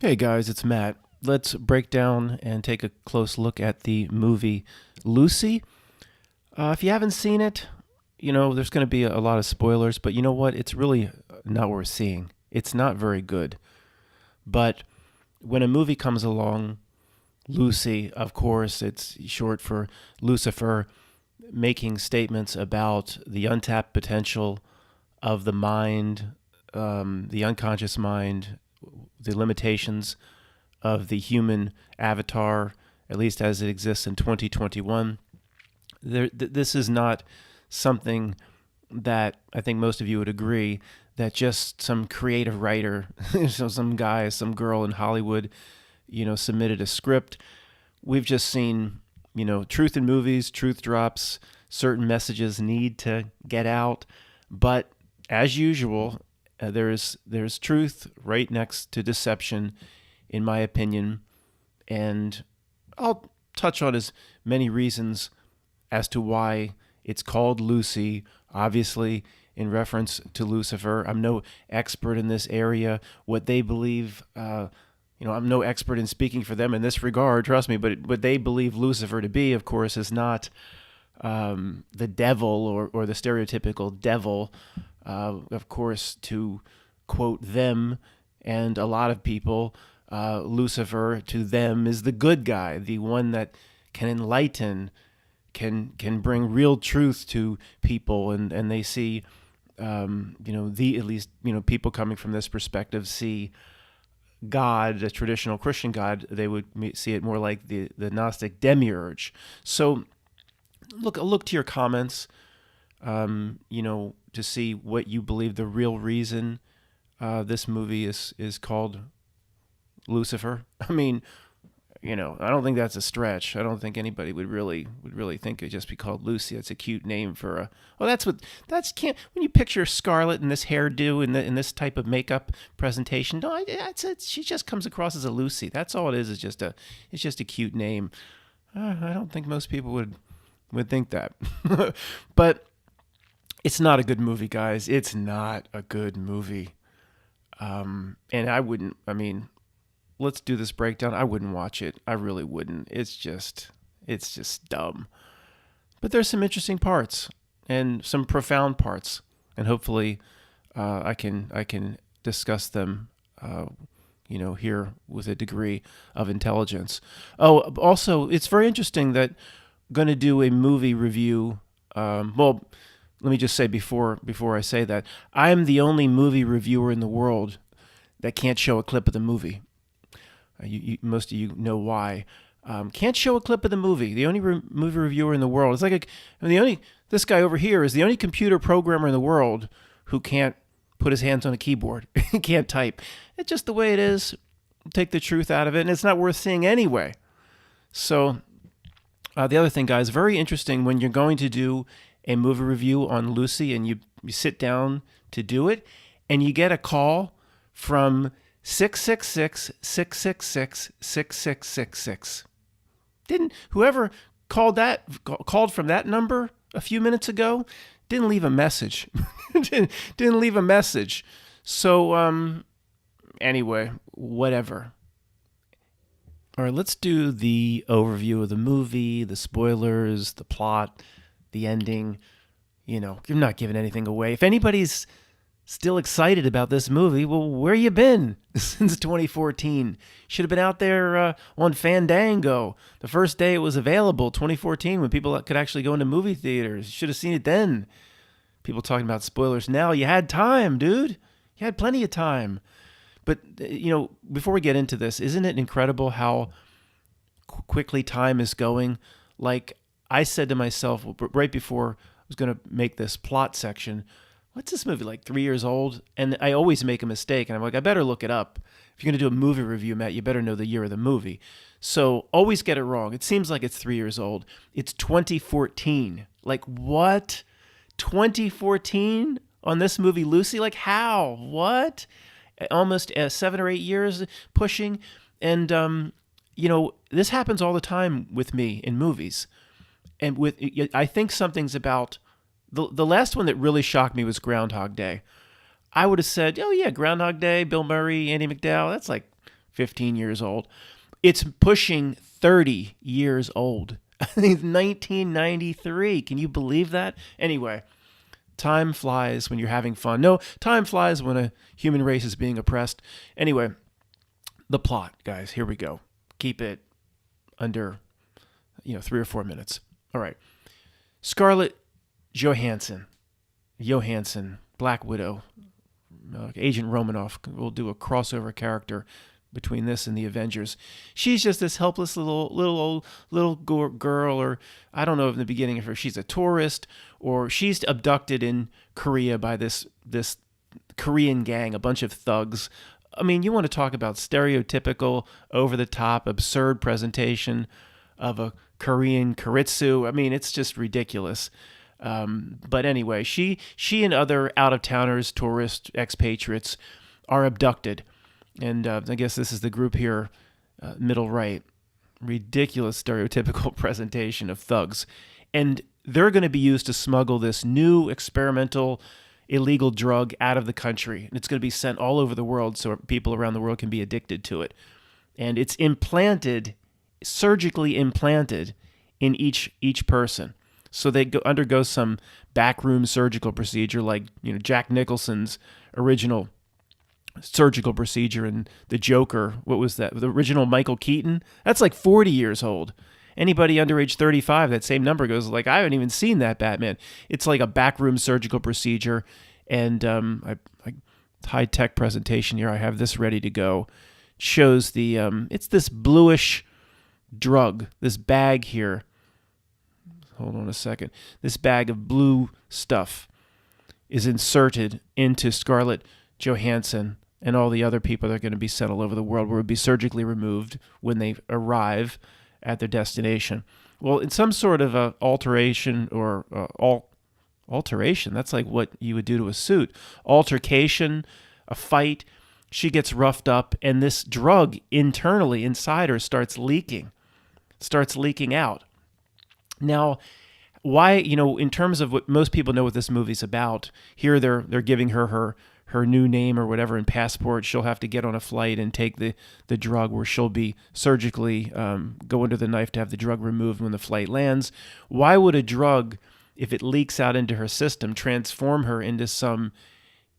Hey guys, it's Matt. Let's break down and take a close look at the movie Lucy. If you haven't seen it, there's going to be a lot of spoilers, but you know what? It's really not worth seeing. It's not very good. But when a movie comes along, Lucy, of course, it's short for Lucifer, making statements about the untapped potential of the mind, the unconscious mind, the limitations of the human avatar, at least as it exists in 2021. This is not something that I think most of you would agree that just some creative writer, so some guy, some girl in Hollywood, submitted a script. We've just seen, truth in movies, truth drops, certain messages need to get out, but as usual, there's truth right next to deception, in my opinion, and I'll touch on as many reasons as to why it's called Lucy, obviously in reference to Lucifer. I'm no expert in this area. What they believe, I'm no expert in speaking for them in this regard, trust me, but what they believe Lucifer to be, of course, is not the devil or the stereotypical devil. Of course, to quote them and a lot of people, Lucifer to them is the good guy, the one that can enlighten, can bring real truth to people, and they see, at least people coming from this perspective see God, a traditional Christian God, they would see it more like the Gnostic demiurge. So look to your comments, to see what you believe the real reason this movie is called Lucifer. I mean, I don't think that's a stretch. I don't think anybody would really think it'd just be called Lucy. It's a cute name for a. Well, can't when you picture Scarlett in this hairdo in this type of makeup presentation. No, she just comes across as a Lucy. That's all it is. It's just a cute name. I don't think most people would think that, but it's not a good movie, guys. It's not a good movie. And I wouldn't. I mean, let's do this breakdown. I wouldn't watch it. I really wouldn't. It's just dumb. But there's some interesting parts and some profound parts, and hopefully, I can discuss them. Here with a degree of intelligence. Oh, also, it's very interesting that I'm going to do a movie review. Well, let me just say before I say that, I am the only movie reviewer in the world that can't show a clip of the movie. Most of you know why. Can't show a clip of the movie. The only movie reviewer in the world. It's like this guy over here is the only computer programmer in the world who can't put his hands on a keyboard. He can't type. It's just the way it is. Take the truth out of it, and it's not worth seeing anyway. So the other thing, guys, very interesting when you're going to do a movie review on Lucy and you sit down to do it, and you get a call from 666-666-6666. Didn't whoever called from that number a few minutes ago didn't leave a message. didn't leave a message. So anyway, whatever. All right, let's do the overview of the movie, the spoilers, the plot, the ending. I'm not giving anything away. If anybody's still excited about this movie, well, where you been since 2014? Should have been out there on Fandango the first day it was available, 2014, when people could actually go into movie theaters. Should have seen it then. People talking about spoilers now. You had time, dude. You had plenty of time. But, before we get into this, isn't it incredible how quickly time is going? Like, I said to myself right before I was going to make this plot section, what's this movie, like 3 years old? And I always make a mistake, and I'm like, I better look it up. If you're going to do a movie review, Matt, you better know the year of the movie. So always get it wrong. It seems like it's 3 years old. It's 2014. Like, what? 2014 on this movie, Lucy? Like, how? What? Almost 7 or 8 years pushing. And, this happens all the time with me in movies. And I think something's about the last one that really shocked me was Groundhog Day. I would have said, oh yeah, Groundhog Day, Bill Murray, Andy McDowell. That's like 15 years old. It's pushing 30 years old. It's 1993. Can you believe that? Anyway, time flies when you're having fun. No, time flies when a human race is being oppressed. Anyway, the plot, guys. Here we go. Keep it under, 3 or 4 minutes. All right. Scarlett Johansson, Black Widow, Agent Romanoff. We'll do a crossover character between this and the Avengers. She's just this helpless little girl, or I don't know in the beginning if she's a tourist or she's abducted in Korea by this Korean gang, a bunch of thugs. I mean, you want to talk about stereotypical, over-the-top, absurd presentation of a Korean karitsu. I mean, it's just ridiculous. But anyway, she and other out-of-towners, tourists, expatriates are abducted. And I guess this is the group here, middle right. Ridiculous stereotypical presentation of thugs. And they're going to be used to smuggle this new experimental illegal drug out of the country. And it's going to be sent all over the world so people around the world can be addicted to it. And it's surgically implanted in each person. So they undergo some backroom surgical procedure like, Jack Nicholson's original surgical procedure in The Joker. What was that? The original Michael Keaton? That's like 40 years old. Anybody under age 35, that same number goes like, I haven't even seen that Batman. It's like a backroom surgical procedure. And high-tech presentation here. I have this ready to go. Shows the, it's this bluish drug, this bag here. Hold on a second. This bag of blue stuff is inserted into Scarlett Johansson and all the other people that are going to be sent all over the world, where it would be surgically removed when they arrive at their destination. Well, in some sort of a alteration or alteration, that's like what you would do to a suit. Altercation, a fight, she gets roughed up, and this drug internally inside her starts leaking out. Now, why, in terms of what most people know what this movie's about, here they're giving her new name or whatever in passport. She'll have to get on a flight and take the drug, where she'll be surgically go under the knife to have the drug removed when the flight lands. Why would a drug, if it leaks out into her system, transform her into some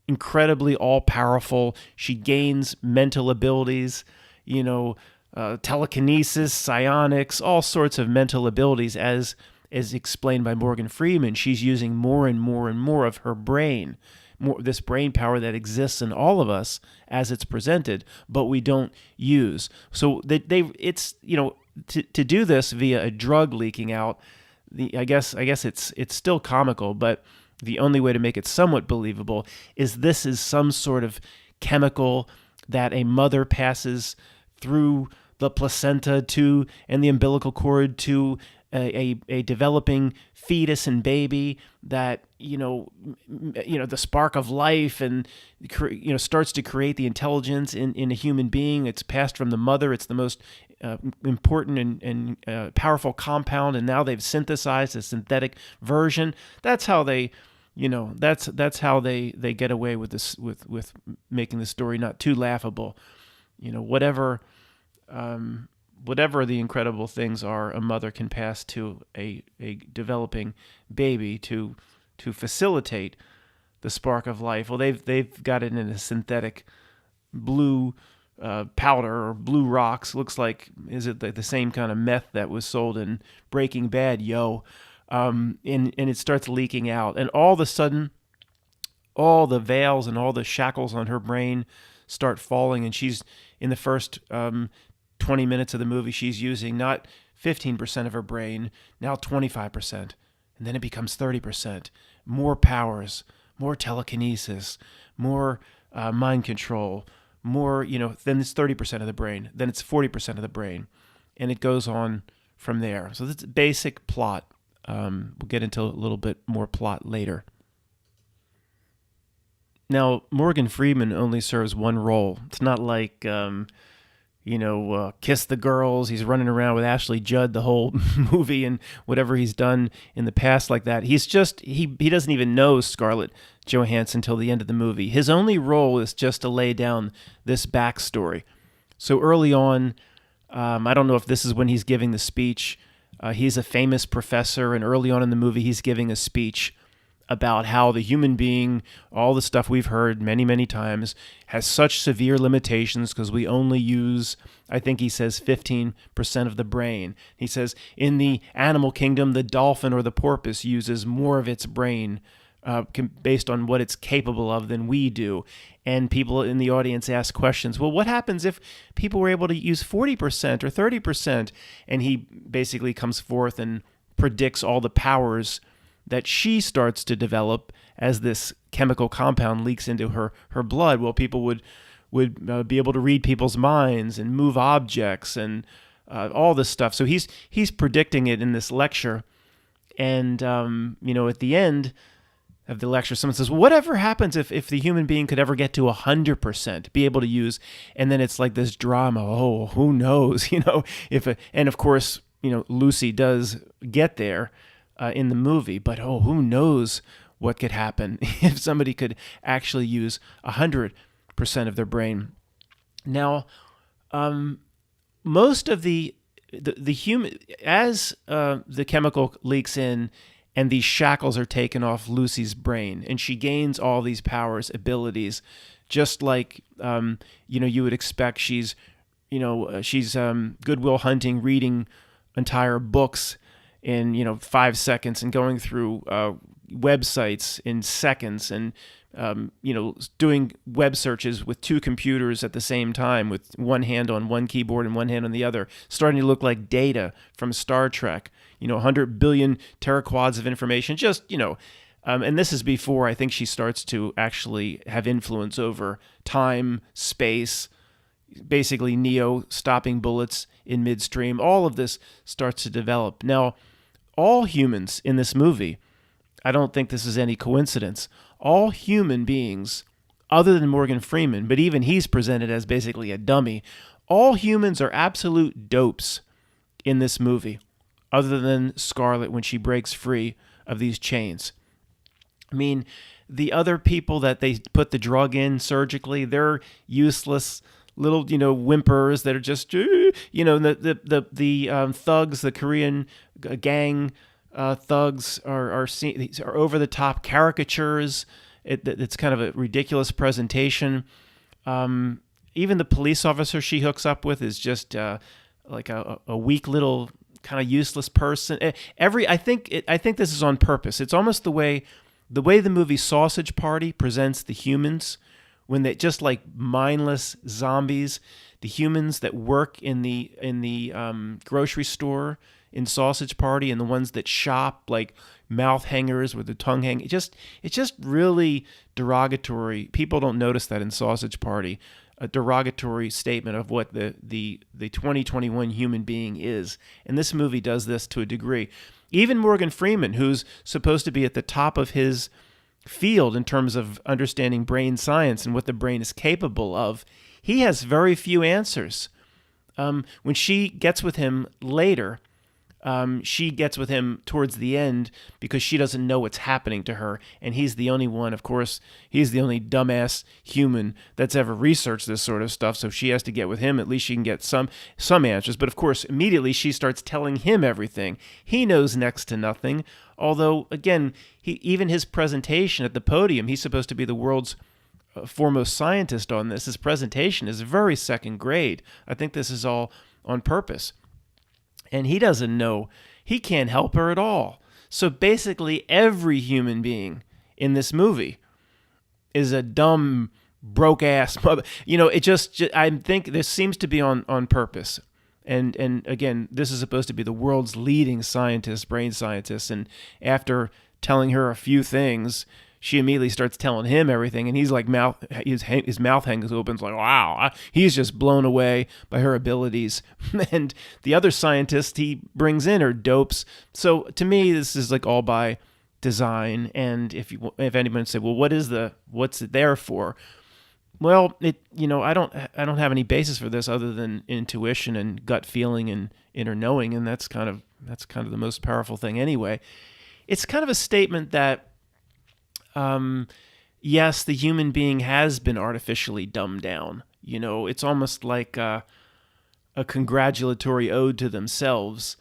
incredibly all-powerful, she gains mental abilities, telekinesis, psionics, all sorts of mental abilities, as explained by Morgan Freeman. She's using more and more and more of her brain, this brain power that exists in all of us as it's presented, but we don't use. So it's to do this via a drug leaking out. I guess it's still comical, but the only way to make it somewhat believable is this is some sort of chemical that a mother passes through the placenta to and the umbilical cord to a developing fetus and baby, that the spark of life, and starts to create the intelligence in a human being. It's passed from the mother. It's the most important and powerful compound, and now they've synthesized a synthetic version. That's how they that's how they get away with this, with making the story not too laughable. Whatever the incredible things are a mother can pass to a developing baby to facilitate the spark of life. Well, they've got it in a synthetic blue powder or blue rocks. Looks like, is it the same kind of meth that was sold in Breaking Bad? And it starts leaking out, and all of a sudden, all the veils and all the shackles on her brain start falling, and she's in the first 20 minutes of the movie, she's using not 15% of her brain, now 25%. And then it becomes 30%. More powers, more telekinesis, more mind control, more, then it's 30% of the brain. Then it's 40% of the brain. And it goes on from there. So that's basic plot. We'll get into a little bit more plot later. Now, Morgan Freeman only serves one role. It's not like Kiss the Girls. He's running around with Ashley Judd the whole movie and whatever he's done in the past like that. He's just, he doesn't even know Scarlett Johansson until the end of the movie. His only role is just to lay down this backstory So early on, I don't know if this is when he's giving the speech. He's a famous professor, and early on in the movie, he's giving a speech about how the human being, all the stuff we've heard many, many times, has such severe limitations because we only use, I think he says, 15% of the brain. He says in the animal kingdom, the dolphin or the porpoise uses more of its brain based on what it's capable of than we do. And people in the audience ask questions. Well, what happens if people were able to use 40% or 30%? And he basically comes forth and predicts all the powers that she starts to develop as this chemical compound leaks into her blood. Well, people would be able to read people's minds and move objects and all this stuff. So he's predicting it in this lecture. And, at the end of the lecture, someone says, well, whatever happens if the human being could ever get to 100%, be able to use, and then it's like this drama. Oh, who knows, and of course, Lucy does get there in the movie, but who knows what could happen if somebody could actually use 100% of their brain. Now, most of the human, as the chemical leaks in and these shackles are taken off Lucy's brain, and she gains all these powers, abilities, just like you would expect. She's Good Will Hunting, reading entire books in 5 seconds and going through websites in seconds and doing web searches with 2 computers at the same time with one hand on one keyboard and one hand on the other, starting to look like Data from Star Trek. 100 billion teraquads of information. And this is before I think she starts to actually have influence over time, space. Basically, Neo stopping bullets in midstream. All of this starts to develop. Now, all humans in this movie, I don't think this is any coincidence, all human beings, other than Morgan Freeman, but even he's presented as basically a dummy, all humans are absolute dopes in this movie, other than Scarlett when she breaks free of these chains. I mean, the other people that they put the drug in surgically, they're useless little, whimpers that are just, the thugs, the Korean gang thugs are over the top caricatures. It's kind of a ridiculous presentation. Even the police officer she hooks up with is just like a weak little kind of useless person. I think this is on purpose. It's almost the way the movie Sausage Party presents the humans, when they just like mindless zombies, the humans that work in the grocery store in Sausage Party, and the ones that shop like mouth hangers with the tongue hang. It's just really derogatory. People don't notice that in Sausage Party. A derogatory statement of what the 2021 human being is. And this movie does this to a degree. Even Morgan Freeman, who's supposed to be at the top of his field in terms of understanding brain science and what the brain is capable of, he has very few answers. When she gets with him later, she gets with him towards the end because she doesn't know what's happening to her, and he's the only one, of course, he's the only dumbass human that's ever researched this sort of stuff, so she has to get with him. At least she can get some answers, but of course, immediately she starts telling him everything. He knows next to nothing, although, again, even his presentation at the podium, he's supposed to be the world's foremost scientist on this. His presentation is very second grade. I think this is all on purpose. And he doesn't know. He can't help her at all. So basically, every human being in this movie is a dumb, broke-ass mother. I think this seems to be on purpose. And again, this is supposed to be the world's leading scientist, brain scientist. And after telling her a few things, she immediately starts telling him everything, and he's like his mouth hangs open. It's like, wow, he's just blown away by her abilities. And the other scientists he brings in are dopes. So to me, this is like all by design. And if anyone say, well, what's it there for? Well, I don't have any basis for this other than intuition and gut feeling and inner knowing, and that's kind of the most powerful thing anyway. It's kind of a statement that, yes, the human being has been artificially dumbed down. It's almost like a congratulatory ode to themselves.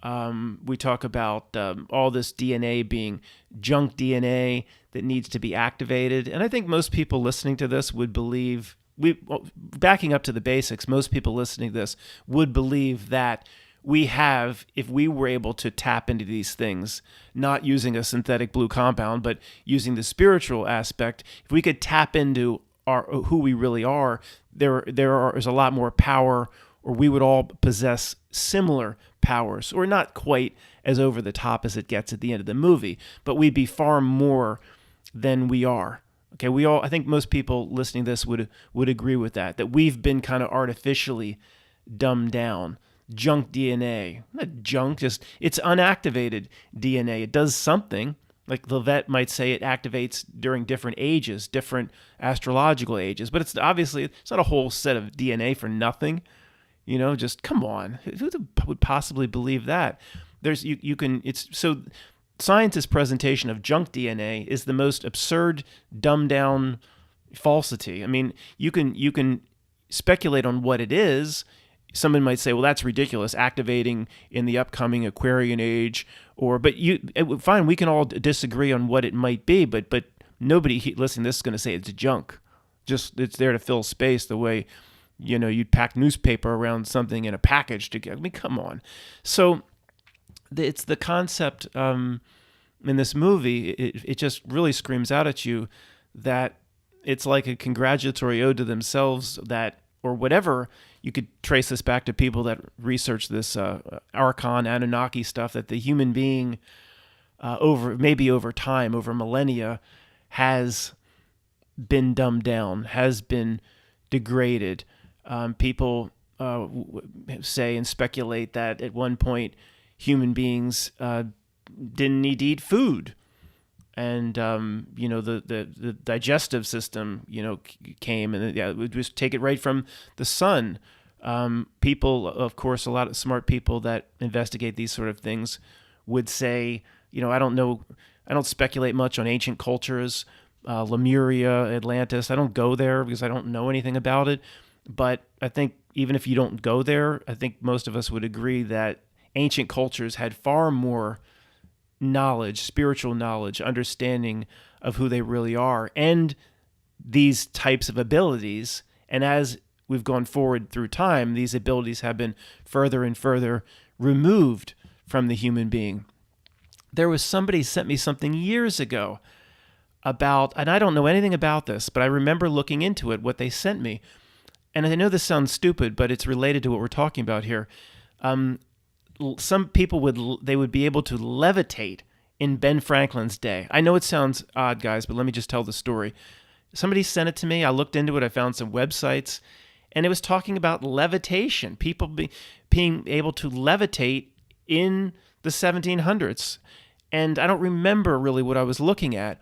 We talk about all this DNA being junk DNA that needs to be activated. And I think most people listening to this would believe, backing up to the basics, most people listening to this would believe that we have, if we were able to tap into these things, not using a synthetic blue compound, but using the spiritual aspect, if we could tap into who we really are, there's a lot more power, or we would all possess similar powers, or not quite as over the top as it gets at the end of the movie, but we'd be far more than we are. Okay, I think most people listening to this would agree with that we've been kind of artificially dumbed down. Junk DNA, not junk, just it's unactivated DNA. It does something. Like the vet might say, it activates during different ages, different astrological ages, but it's not a whole set of DNA for nothing. Just come on. Who would possibly believe that? Science's presentation of junk DNA is the most absurd, dumbed down falsity. I mean, you can speculate on what it is. Someone might say, well, that's ridiculous, activating in the upcoming Aquarian age, fine, we can all disagree on what it might be, but nobody listening to this is going to say it's junk. Just it's there to fill space the way, you'd pack newspaper around something in a package I mean, come on. So it's the concept in this movie, it just really screams out at you that it's like a congratulatory ode to themselves, or whatever. You could trace this back to people that research this Archon, Anunnaki stuff, that the human being over time, over millennia, has been dumbed down, has been degraded. People say and speculate that at one point human beings didn't need to eat food. And the digestive system came, and we just take it right from the sun. People, of course, a lot of smart people that investigate these sort of things would say, I don't speculate much on ancient cultures, Lemuria, Atlantis. I don't go there because I don't know anything about it. But I think even if you don't go there, I think most of us would agree that ancient cultures had far more knowledge, spiritual knowledge, understanding of who they really are, and these types of abilities. And as we've gone forward through time, these abilities have been further and further removed from the human being. There was somebody sent me something years ago about, and I don't know anything about this, but I remember looking into it, what they sent me. And I know this sounds stupid, but it's related to what we're talking about here. Some people would be able to levitate in Ben Franklin's day. I know it sounds odd, guys, but let me just tell the story. Somebody sent it to me. I looked into it. I found some websites, and it was talking about levitation. People being able to levitate in the 1700s. And I don't remember really what I was looking at,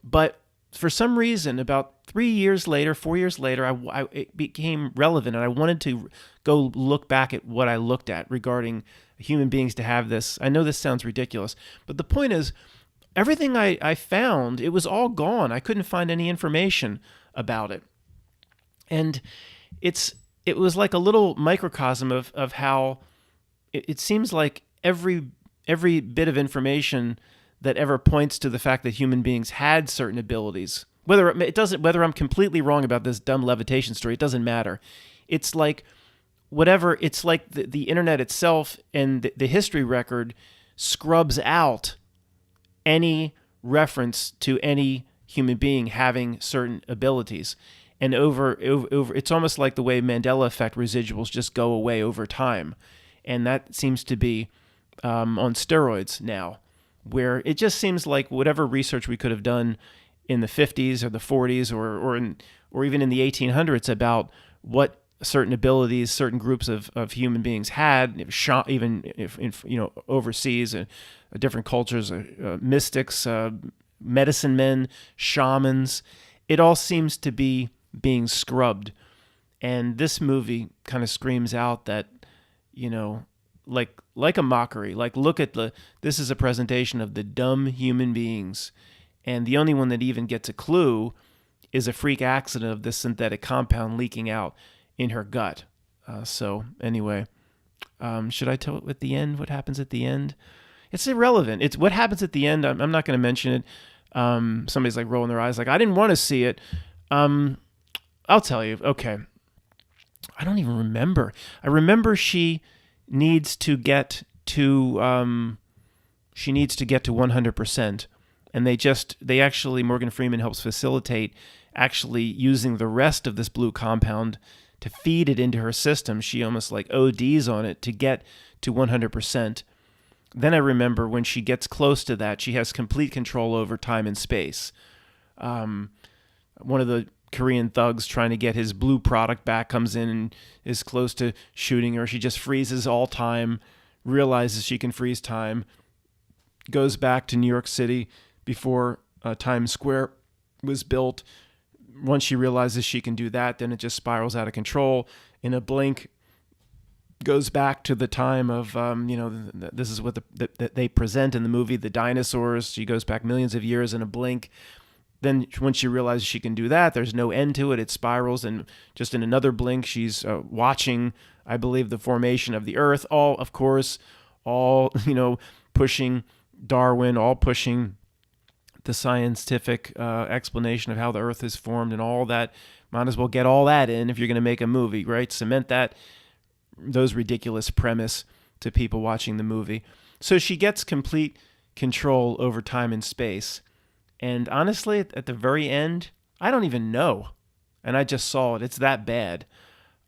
but for some reason, about 4 years later, it became relevant, and I wanted to go look back at what I looked at regarding human beings to have this. I know this sounds ridiculous, but the point is, everything I found, it was all gone. I couldn't find any information about it. And it was like a little microcosm of how it seems like every bit of information that ever points to the fact that human beings had certain abilities, whether I'm completely wrong about this dumb levitation story, it doesn't matter. It's like it's like the internet itself and the history record scrubs out any reference to any human being having certain abilities. And over it's almost like the way Mandela effect residuals just go away over time. And that seems to be on steroids now, where it just seems like whatever research we could have done in the 50s or the 40s or even in the 1800s about what certain abilities certain groups of human beings had, even if overseas, different cultures, mystics, medicine men, shamans, it all seems to be being scrubbed. And this movie kind of screams out that, like a mockery, like, look at this is a presentation of the dumb human beings. And the only one that even gets a clue is a freak accident of this synthetic compound leaking out in her gut. So anyway, should I tell it at the end? What happens at the end? It's irrelevant. It's what happens at the end. I'm not going to mention it. Somebody's like rolling their eyes, like I didn't want to see it. I'll tell you. Okay. I don't even remember. I remember she needs to get to 100%, and they actually Morgan Freeman helps facilitate actually using the rest of this blue compound to feed it into her system. She almost like ODs on it to get to 100%. Then I remember when she gets close to that, she has complete control over time and space. One of the Korean thugs trying to get his blue product back comes in and is close to shooting her. She just freezes all time, realizes she can freeze time, goes back to New York City before Times Square was built. Once she realizes she can do that, then it just spirals out of control. In a blink, goes back to the time of, this is what they present in the movie, the dinosaurs. She goes back millions of years in a blink. Then when she realizes she can do that, there's no end to it. It spirals, and just in another blink, she's watching, I believe, the formation of the Earth. All, of course, pushing Darwin, all pushing the scientific explanation of how the Earth is formed and all that. Might as well get all that in if you're going to make a movie, right? Cement those ridiculous premise to people watching the movie. So she gets complete control over time and space. And honestly, at the very end, I don't even know. And I just saw it. It's that bad.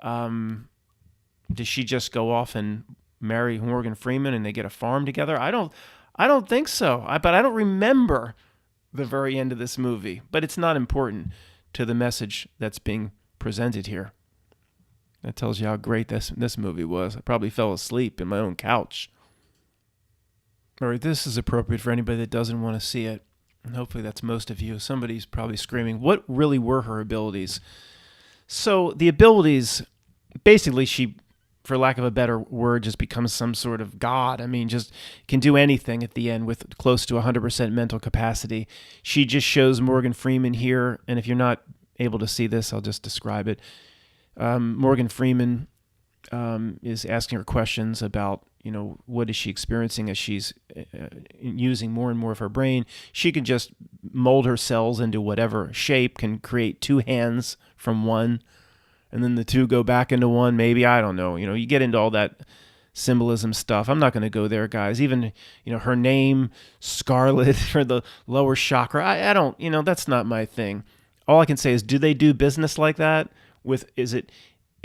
Does she just go off and marry Morgan Freeman and they get a farm together? I don't think so. But I don't remember the very end of this movie. But it's not important to the message that's being presented here. That tells you how great this movie was. I probably fell asleep in my own couch. All right, this is appropriate for anybody that doesn't want to see it. And hopefully that's most of you. Somebody's probably screaming, what really were her abilities? So the abilities, basically she, for lack of a better word, just becomes some sort of god. I mean, just can do anything at the end with close to 100% mental capacity. She just shows Morgan Freeman here, and if you're not able to see this, I'll just describe it. Morgan Freeman is asking her questions about, what is she experiencing as she's using more and more of her brain. She can just mold her cells into whatever shape, can create two hands from one, and then the two go back into one, maybe. I don't know. You get into all that symbolism stuff. I'm not going to go there, guys. Even, her name, Scarlett, for the lower chakra. I don't, that's not my thing. All I can say is, do they do business like that? Is it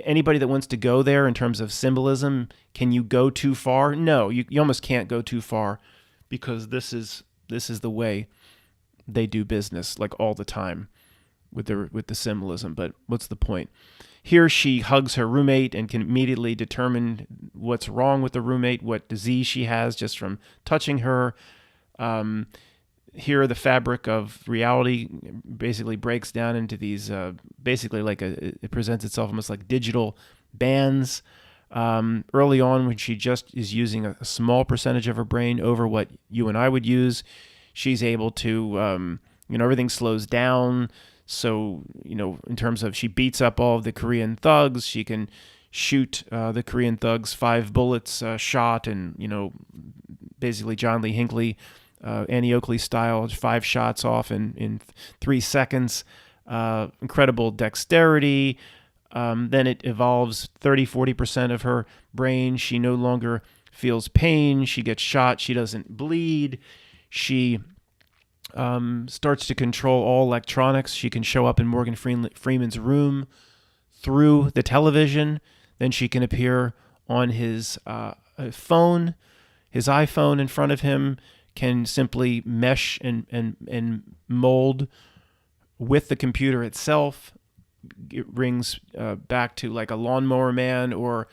anybody that wants to go there in terms of symbolism? Can you go too far? No, you almost can't go too far, because this is the way they do business, like all the time with the symbolism. But what's the point? Here she hugs her roommate and can immediately determine what's wrong with the roommate, what disease she has just from touching her. Here the fabric of reality basically breaks down into these, it presents itself almost like digital bands. Early on, when she just is using a small percentage of her brain over what you and I would use, she's able to, everything slows down. So, in terms of, she beats up all of the Korean thugs, she can shoot the Korean thugs 5 bullets shot, and, basically John Lee Hinckley, Annie Oakley style, 5 shots off in 3 seconds. Incredible dexterity. Then it evolves 30-40% of her brain. She no longer feels pain. She gets shot. She doesn't bleed. She starts to control all electronics. She can show up in Morgan Freeman's room through the television. Then she can appear on his phone, his iPhone in front of him, can simply mesh and mold with the computer itself. It rings back to like a Lawnmower Man or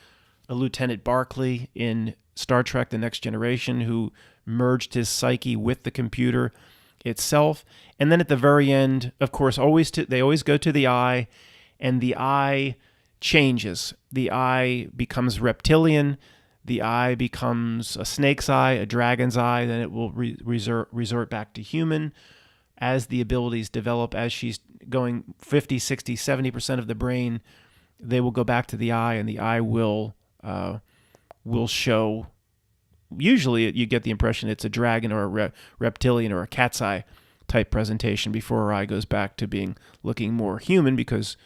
a Lieutenant Barclay in Star Trek The Next Generation, who merged his psyche with the computer itself. And then at the very end, of course, they always go to the eye, and the eye changes. The eye becomes reptilian. The eye becomes a snake's eye, a dragon's eye. Then it will resort back to human. as the abilities develop, as she's going 50, 60, 70% of the brain, they will go back to the eye, and the eye will show. Usually, you get the impression it's a dragon or a reptilian or a cat's eye type presentation before her eye goes back to being looking more human, because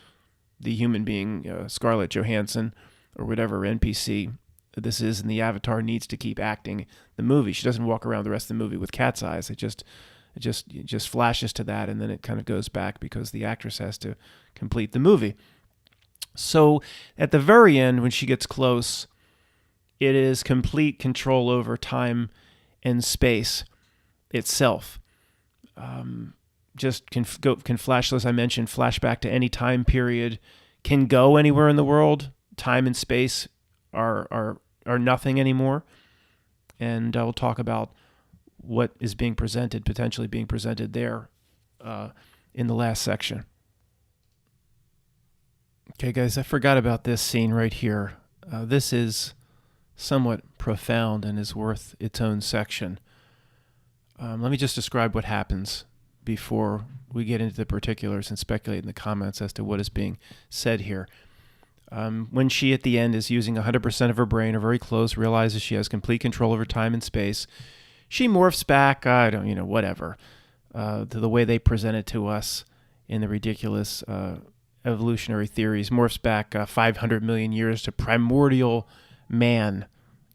the human being, Scarlett Johansson or whatever NPC this is in the Avatar, needs to keep acting the movie. She doesn't walk around the rest of the movie with cat's eyes. It just flashes to that, and then it kind of goes back because the actress has to complete the movie. So at the very end, when she gets close, it is complete control over time and space itself. Just can flash, as I mentioned, flashback to any time period, can go anywhere in the world. Time and space are nothing anymore. And we'll talk about what is being presented, potentially being presented there in the last section. Okay, guys, I forgot about this scene right here. This is somewhat profound and is worth its own section. Let me just describe what happens before we get into the particulars and speculate in the comments as to what is being said here. When she, at the end, is using 100% of her brain, or very close, realizes she has complete control over time and space, she morphs back, whatever, to the way they present it to us in the ridiculous evolutionary theories, morphs back 500 million years to primordial man.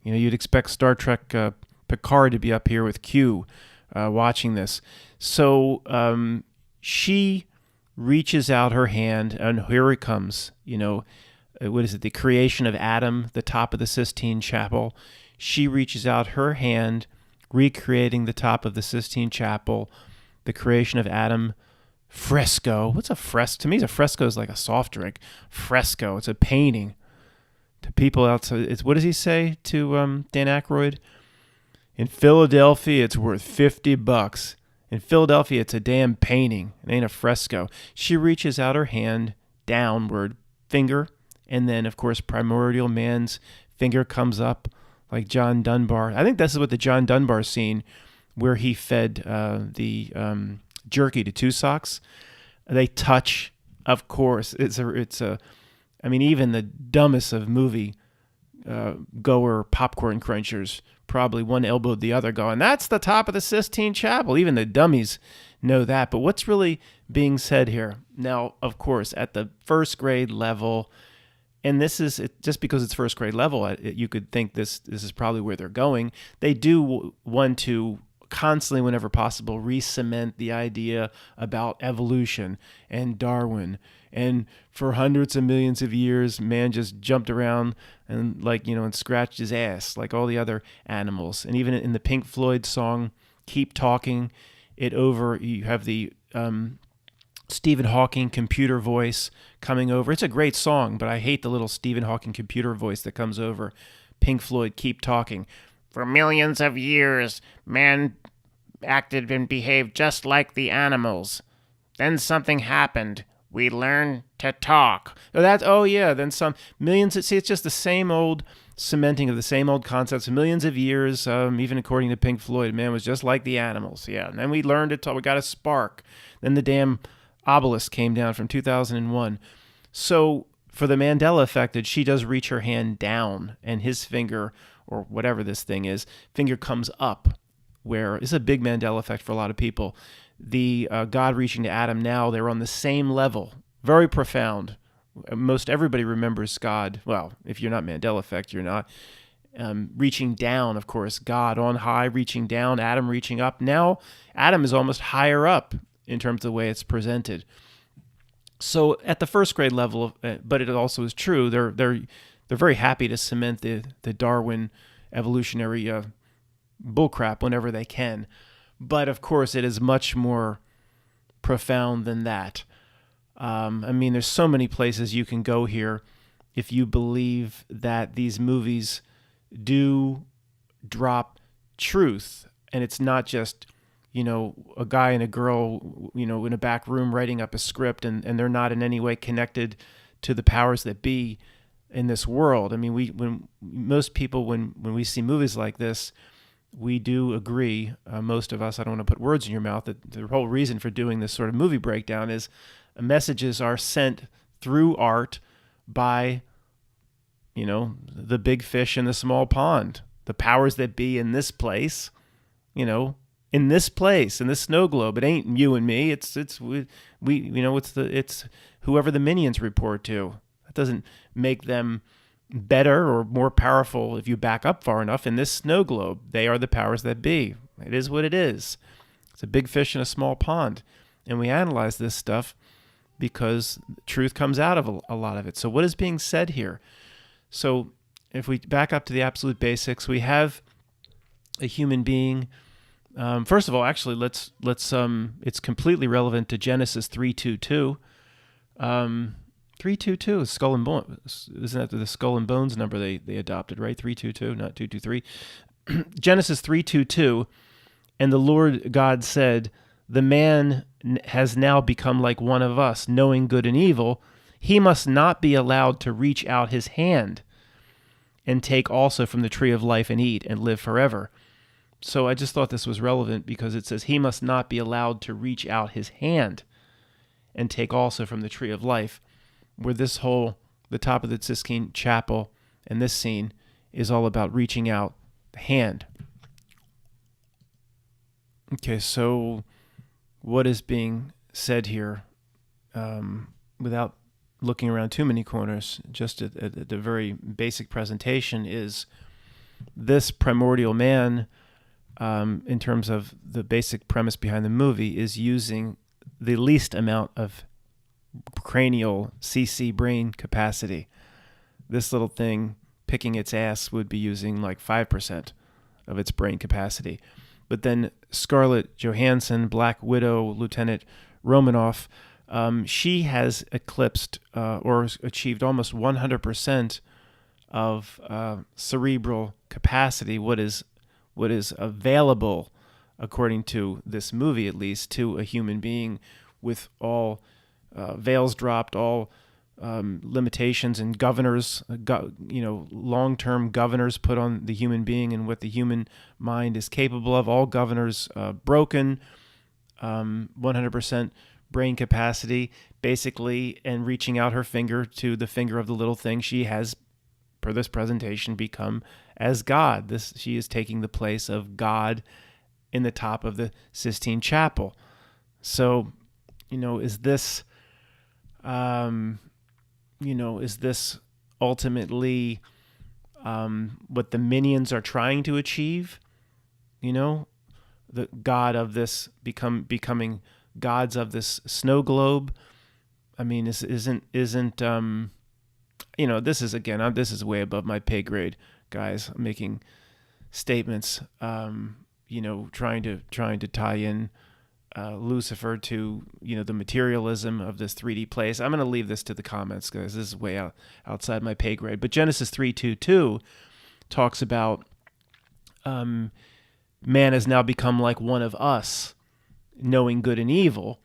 You'd expect Star Trek Picard to be up here with Q watching this. So she reaches out her hand, and here it comes. What is it? The creation of Adam, the top of the Sistine Chapel. She reaches out her hand, recreating the top of the Sistine Chapel, the creation of Adam. Fresco. What's a fresco? To me, a fresco is like a soft drink. Fresco. It's a painting. To people outside, what does he say to Dan Aykroyd? In Philadelphia, it's worth $50. In Philadelphia, it's a damn painting. It ain't a fresco. She reaches out her hand downward, finger, and then, of course, primordial man's finger comes up like John Dunbar. I think this is what the John Dunbar scene where he fed the jerky to Two Socks. They touch, of course. Even the dumbest of movie goer popcorn crunchers probably one elbowed the other going, that's the top of the Sistine Chapel. Even the dummies know that. But what's really being said here? Now, of course, at the first grade level, and this is just because it's first grade level, you could think this is probably where they're going. They do want to constantly, whenever possible, re-cement the idea about evolution and Darwin. And for hundreds of millions of years, man just jumped around and scratched his ass like all the other animals. And even in the Pink Floyd song, Keep Talking, you have the Stephen Hawking computer voice coming over. It's a great song, but I hate the little Stephen Hawking computer voice that comes over Pink Floyd, Keep Talking. For millions of years, man acted and behaved just like the animals. Then something happened. We learned to talk. Then some millions. It's just the same old cementing of the same old concepts. Millions of years, even according to Pink Floyd, man was just like the animals. Yeah, and then we learned to talk. We got a spark. Then the damn obelisk came down from 2001. So for the Mandela effect, she does reach her hand down, and his finger, or whatever this thing is, finger comes up, where it's a big Mandela effect for a lot of people. The God reaching to Adam, now they're on the same level. Very profound. Most everybody remembers God. Well, if you're not Mandela effect, you're not. Reaching down, of course, God on high, reaching down, Adam reaching up. Now Adam is almost higher up in terms of the way it's presented. So at the first grade level, but it also is true, they're very happy to cement the Darwin evolutionary bullcrap whenever they can. But of course, it is much more profound than that. There's so many places you can go here if you believe that these movies do drop truth, and it's not just, a guy and a girl, in a back room writing up a script, and they're not in any way connected to the powers that be in this world. When most people, when we see movies like this, we do agree, most of us, I don't want to put words in your mouth, that the whole reason for doing this sort of movie breakdown is messages are sent through art by, the big fish in the small pond, the powers that be in this place, in this place, in this snow globe. It ain't you and me. It's whoever the minions report to. That doesn't make them better or more powerful if you back up far enough. In this snow globe, they are the powers that be. It is what it is. It's a big fish in a small pond. And we analyze this stuff because truth comes out of a lot of it. So what is being said here? So if we back up to the absolute basics, we have a human being. First of all, actually, let's it's completely relevant to Genesis 3:22. 3:22 is skull and bones. Isn't that the skull and bones number they adopted, right? 3:22, not 2:23. Genesis 3:22, and the Lord God said, "The man has now become like one of us, knowing good and evil. He must not be allowed to reach out his hand and take also from the tree of life and eat and live forever." So I just thought this was relevant because it says he must not be allowed to reach out his hand and take also from the tree of life, where the top of the Sistine Chapel and this scene is all about reaching out the hand. Okay, so what is being said here, without looking around too many corners, just at the very basic presentation, is this primordial man, in terms of the basic premise behind the movie, is using the least amount of cranial CC brain capacity. This little thing picking its ass would be using like 5% of its brain capacity. But then Scarlett Johansson, Black Widow, Lieutenant Romanoff, she has eclipsed or achieved almost 100% of cerebral capacity, what is available, according to this movie at least, to a human being, with all veils dropped, all limitations and governors, long-term governors put on the human being and what the human mind is capable of. All governors broken, 100% brain capacity, basically, and reaching out her finger to the finger of the little thing. She has, per this presentation, become as God. She is taking the place of God in the top of the Sistine Chapel. So, is this ultimately what the minions are trying to achieve? The God of this becoming gods of this snow globe. I mean, this isn't this is way above my pay grade, guys. I'm making statements, trying to tie in Lucifer to the materialism of this 3D place. I'm going to leave this to the comments, guys. This is way outside my pay grade. But Genesis 3:22 talks about man has now become like one of us, knowing good and evil.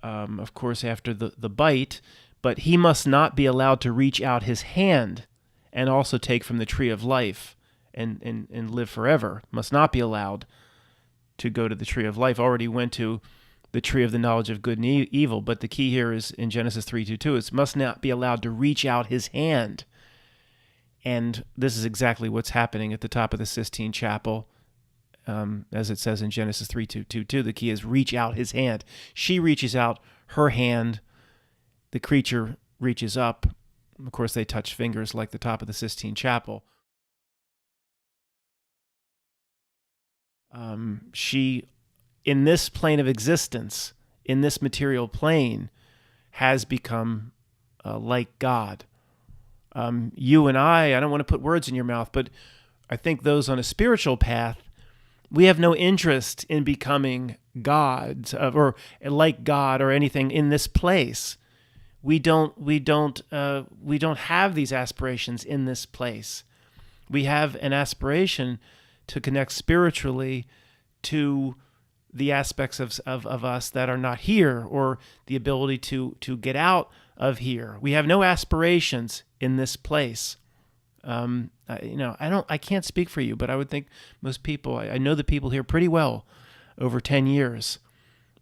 Of course, after the bite, but he must not be allowed to reach out his hand and also take from the tree of life and live forever. Must not be allowed to go to the tree of life. Already went to the tree of the knowledge of good and evil, but the key here is in Genesis 3:22, it must not be allowed to reach out his hand. And this is exactly what's happening at the top of the Sistine Chapel. As it says in Genesis 3:22, the key is reach out his hand. She reaches out her hand. The creature reaches up. Of course, they touch fingers like the top of the Sistine Chapel. She, in this plane of existence, in this material plane, has become like God. You and I don't want to put words in your mouth, but I think those on a spiritual path, we have no interest in becoming gods or like God or anything in this place. We don't have these aspirations in this place. We have an aspiration to connect spiritually to the aspects of us that are not here, or the ability to get out of here. We have no aspirations in this place. I can't speak for you, but I would think most people, I know the people here pretty well over 10 years.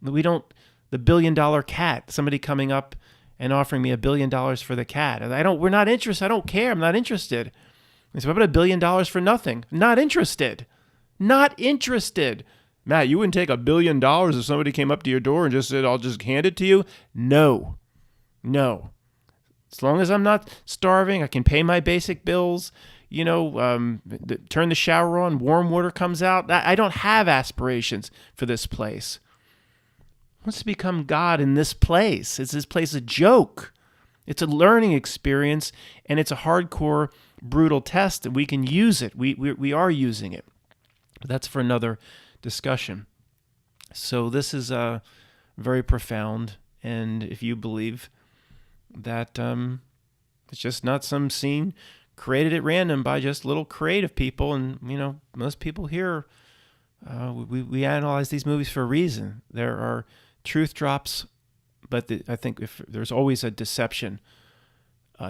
We don't, the $1 billion cat, somebody coming up and offering me $1 billion for the cat. We're not interested. I don't care. I'm not interested. I said, what about $1 billion for nothing? Not interested. Not interested. Matt, you wouldn't take $1 billion if somebody came up to your door and just said, I'll just hand it to you? No. As long as I'm not starving, I can pay my basic bills, turn the shower on, warm water comes out. I don't have aspirations for this place. Wants to become God in this place. Is this place a joke? It's a learning experience, and it's a hardcore, brutal test, and we can use it. We are using it. But that's for another discussion. So this is very profound, and if you believe that it's just not some scene created at random by just little creative people, and most people here, we analyze these movies for a reason. There are truth drops, but I think if there's always a deception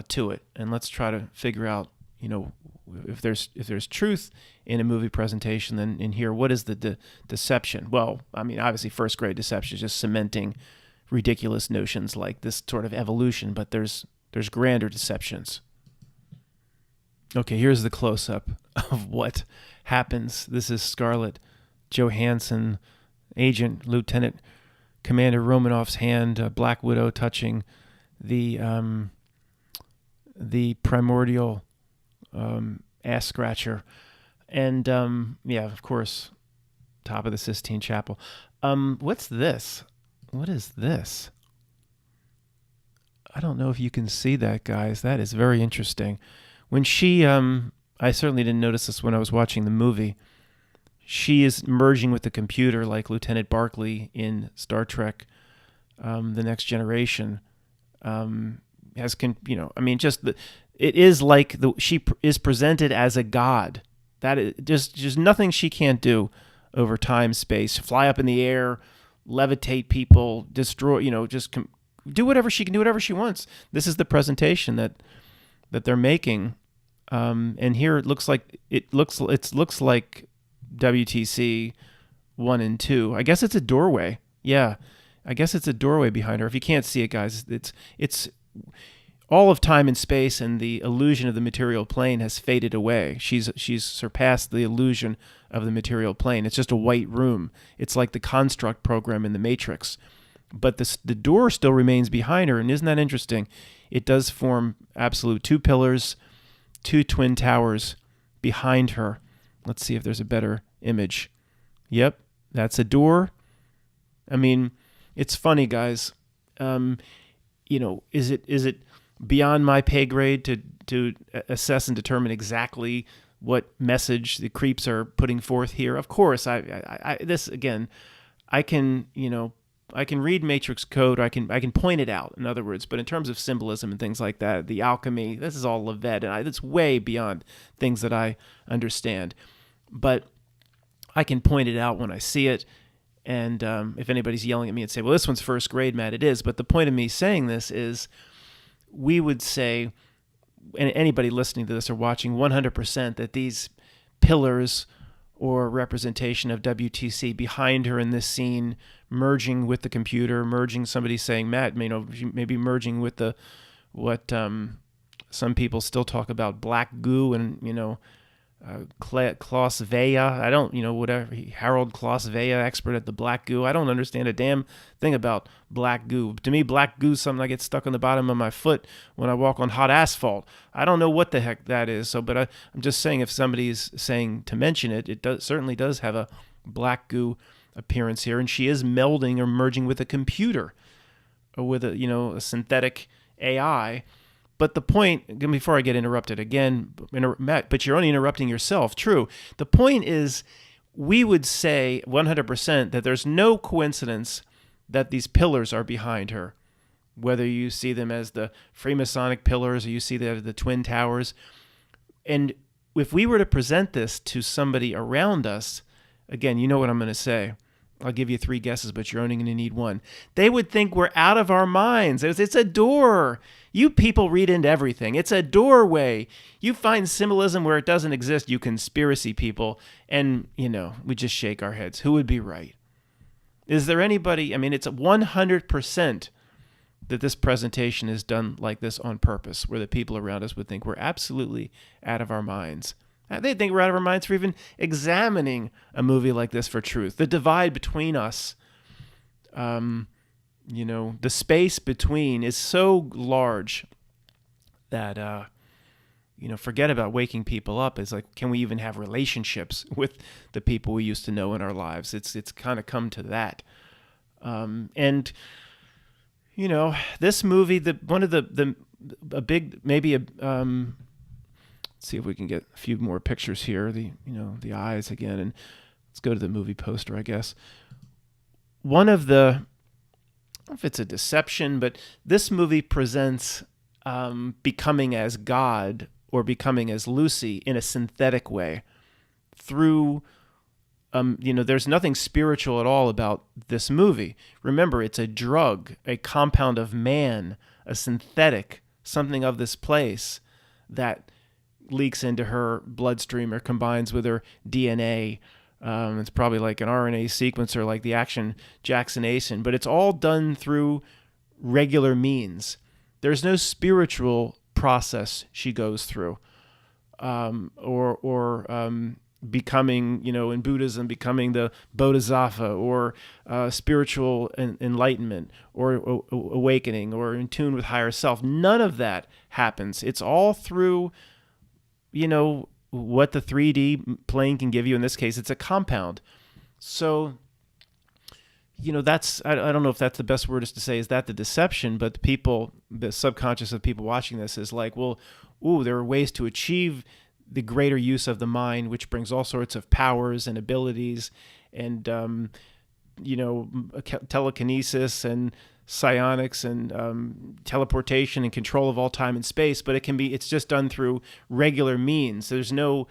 to it, and let's try to figure out, if there's truth in a movie presentation, then in here, what is the deception? Well, I mean, obviously, first grade deception is just cementing ridiculous notions like this sort of evolution, but there's grander deceptions. Okay, here's the close-up of what happens. This is Scarlett Johansson, Agent Lieutenant Commander Romanoff's hand, Black Widow touching the primordial ass scratcher, and of course, top of the Sistine Chapel. What's this? What is this? I don't know if you can see that, guys. That is very interesting. When she, I certainly didn't notice this when I was watching the movie. She is merging with the computer like Lieutenant Barclay in Star Trek, The Next Generation. It is like she is presented as a god. That is just nothing she can't do over time, space, fly up in the air, levitate people, destroy, do whatever she can do, whatever she wants. This is the presentation that they're making, and here it looks like WTC 1 and 2. I guess it's a doorway. Yeah, I guess it's a doorway behind her. If you can't see it, guys, it's all of time and space, and the illusion of the material plane has faded away. She's surpassed the illusion of the material plane. It's just a white room. It's like the construct program in the Matrix. But the door still remains behind her, and isn't that interesting? It does form absolute two pillars, two twin towers behind her. Let's see if there's a better image. Yep, that's a door. I mean, it's funny, guys. Is it beyond my pay grade to assess and determine exactly what message the creeps are putting forth here? Of course, I can read Matrix code. I can point it out, in other words. But in terms of symbolism and things like that, the alchemy, this is all Levette, and it's way beyond things that I understand. But I can point it out when I see it. And if anybody's yelling at me and say, well, this one's first grade, Matt, it is. But the point of me saying this is we would say, and anybody listening to this or watching, 100% that these pillars or representation of WTC behind her in this scene, merging with the computer, merging, somebody saying, Matt, maybe merging with what some people still talk about, black goo and, Klaus Vea. I don't, whatever, Harold Klaus Vea, expert at the black goo. I don't understand a damn thing about black goo. To me, black goo is something I get stuck on the bottom of my foot when I walk on hot asphalt. I don't know what the heck that is. So, but I'm just saying, if somebody's saying to mention it, certainly does have a black goo appearance here, and she is melding or merging with a computer or with a synthetic AI. But the point, before I get interrupted again, Matt, but you're only interrupting yourself. True. The point is, we would say 100% that there's no coincidence that these pillars are behind her, whether you see them as the Freemasonic pillars or you see them as the Twin Towers. And if we were to present this to somebody around us, again, you know what I'm going to say. I'll give you 3 guesses, but you're only going to need one. They would think we're out of our minds. It's a door. You people read into everything. It's a doorway. You find symbolism where it doesn't exist, you conspiracy people. And, we just shake our heads. Who would be right? Is there anybody? I mean, it's 100% that this presentation is done like this on purpose, where the people around us would think we're absolutely out of our minds. They think we're out of our minds for even examining a movie like this for truth. The divide between us, the space between is so large that, forget about waking people up. It's like, can we even have relationships with the people we used to know in our lives? It's kind of come to that. This movie, let's see if we can get a few more pictures here. The eyes again, and let's go to the movie poster, I guess. I don't know if it's a deception, but this movie presents becoming as God or becoming as Lucy in a synthetic way through, there's nothing spiritual at all about this movie. Remember, it's a drug, a compound of man, a synthetic, something of this place that leaks into her bloodstream or combines with her DNA. It's probably like an RNA sequencer, like the Action Jackson, but it's all done through regular means. There's no spiritual process she goes through, or becoming, in Buddhism, becoming the Bodhisattva, or spiritual enlightenment, or awakening, or in tune with higher self. None of that happens. It's all through what the 3D plane can give you. In this case, it's a compound. So, that's, I don't know if that's the best word is to say, is that the deception, but the subconscious of people watching this is like, well, there are ways to achieve the greater use of the mind, which brings all sorts of powers and abilities and, telekinesis and psionics and teleportation and control of all time and space, but it's just done through regular means. There's no,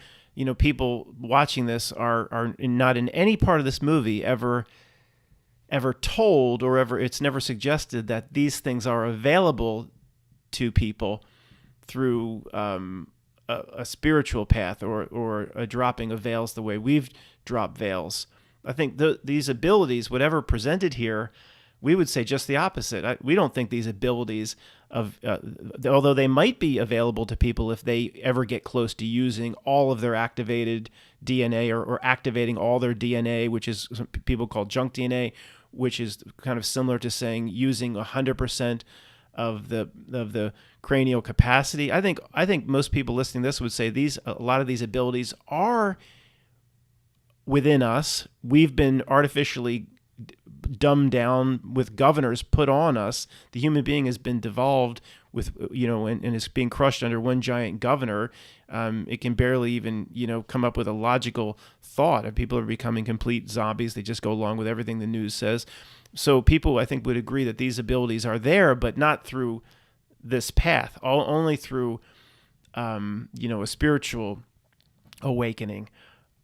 people watching this are not in any part of this movie ever told, or it's never suggested that these things are available to people through a spiritual path or a dropping of veils the way we've dropped veils. I think these abilities, whatever presented here, we would say just the opposite. We don't think these abilities although they might be available to people if they ever get close to using all of their activated DNA or activating all their DNA, which is some people call junk DNA, which is kind of similar to saying using 100% of the cranial capacity. I think most people listening to this would say a lot of these abilities are within us. We've been artificially dumbed down with governors put on us. The human being has been devolved with, and is being crushed under one giant governor. It can barely even, come up with a logical thought. People are becoming complete zombies. They just go along with everything the news says. So people, I think, would agree that these abilities are there, but not through this path, only through, a spiritual awakening,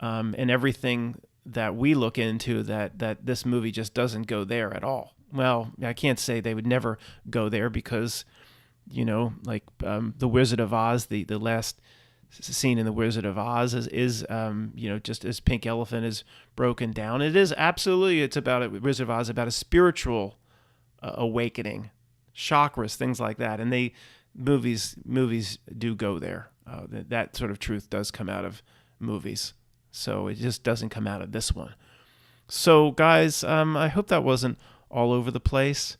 and everything that we look into, that this movie just doesn't go there at all. Well, I can't say they would never go there because, the Wizard of Oz, the last scene in the Wizard of Oz is just as Pink Elephant is broken down. It is absolutely, it's about Wizard of Oz, about a spiritual awakening, chakras, things like that. And movies do go there. That sort of truth does come out of movies. So it just doesn't come out of this one. So guys, I hope that wasn't all over the place.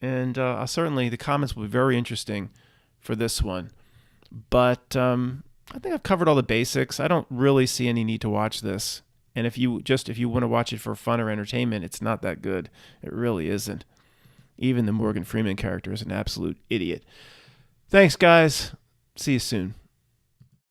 And certainly the comments will be very interesting for this one. But I think I've covered all the basics. I don't really see any need to watch this. And if you want to watch it for fun or entertainment, it's not that good. It really isn't. Even the Morgan Freeman character is an absolute idiot. Thanks, guys. See you soon.